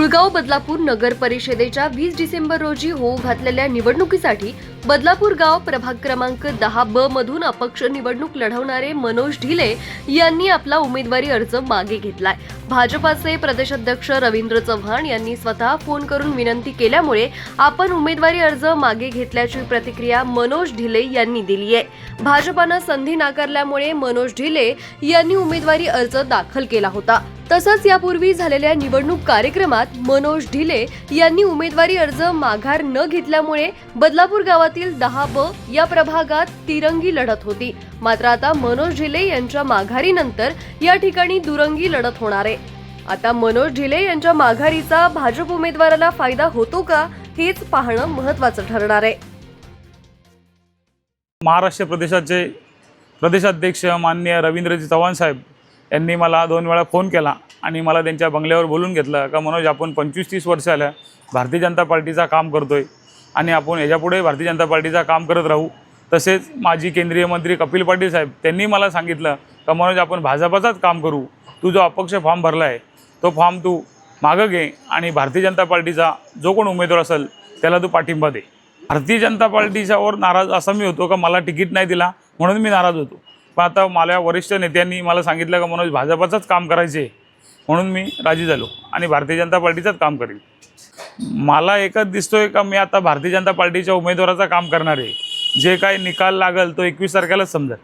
मुळगाव बदलापूर नगर परिषदेच्या 20 डिसेंबर रोजी होऊ घातलेल्या निवडणुकीसाठी बदलापूर गाव प्रभाग क्रमांक 10 ब मधून अपक्ष निवडणूक लढवणारे मनोज ढिले यांनी आपला उमेदवारी अर्ज मागे घेतलाय। भाजपाचे प्रदेशाध्यक्ष रवींद्र चव्हाण यांनी स्वतः फोन करून विनंती केल्यामुळे आपण उमेदवारी अर्ज मागे घेतल्याची प्रतिक्रिया मनोज ढिले यांनी दिली आहे। भाजपानं संधी नाकारल्यामुळे मनोज ढिले यांनी उमेदवारी अर्ज दाखल केला होता। तसंच यापूर्वी झालेल्या निवडणूक कार्यक्रमात मनोज ढिले यांनी उमेदवारी अर्ज माघार न घेतल्यामुळे बदलापूर गावातील 10 ब या प्रभागात तिरंगी लढत होती। मात्र आता मनोज ढिले यांच्या माघारीनंतर या ठिकाणी दुरंगी लढत होणार आहे। आता मनोज ढिले यांच्या माघारीचा भाजप उमेदवाराला फायदा होतो का हेच पाहणं महत्त्वाचं ठरणार आहे। महाराष्ट्र प्रदेशाचे प्रदेशाध्यक्ष माननीय रवींद्रजी चव्हाण साहेब यांनी मला 2 वेळा फोन केला आणि मला त्यांच्या बंगल्यावर बोलून घेतलं का मनोज आपण 25-30 वर्ष आल्या भारतीय जनता पार्टीचा काम करतोय आणि आपण याच्यापुढे भारतीय जनता पार्टीचा काम करत राहू। तसेच माजी केंद्रीय मंत्री कपिल पाटील साहेब त्यांनी मला सांगितलं का मनोज आपण भाजपाचाच काम करू, तू जो अपक्ष फॉर्म भरला आहे तो फॉर्म तू मागं घे आणि भारतीय जनता पार्टीचा जो कोण उमेदवार असेल त्याला तू पाठिंबा दे। भारतीय जनता पार्टीच्यावर नाराज असा मी होतो का मला तिकीट नाही दिला म्हणून मी नाराज होतो, पण आता मला वरिष्ठ नेत्यांनी मला सांगितलं का मनोज भाजपाचंच काम करायचे म्हणून मी राजी झालो आणि भारतीय जनता पार्टीचंच काम करेन। मला एकच दिसतोय का मी आता भारतीय जनता पार्टीच्या उमेदवाराचं काम करणार आहे। जे काही निकाल लागल तो 21 तारखेलाच समजेल।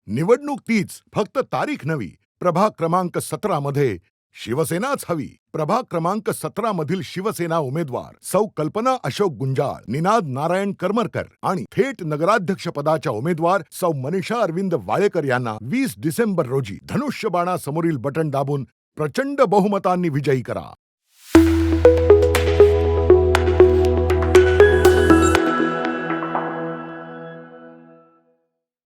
निवडणूक तीच, फक्त तारीख नवी। प्रभाग क्रमांक 17 मध्ये शिवसेनाच हवी। प्रभाग क्रमांक 17 मधील शिवसेना उमेदवार सौ कल्पना अशोक गुंजाळ, निनाद नारायण करमरकर आणि थेट नगराध्यक्ष पदाच्या उमेदवार सौ मनीषा अरविंद वाळेकर यांना 20 डिसेंबर रोजी धनुष्यबाणा समोरील बटन दाबून प्रचंड बहुमतांनी विजयी करा।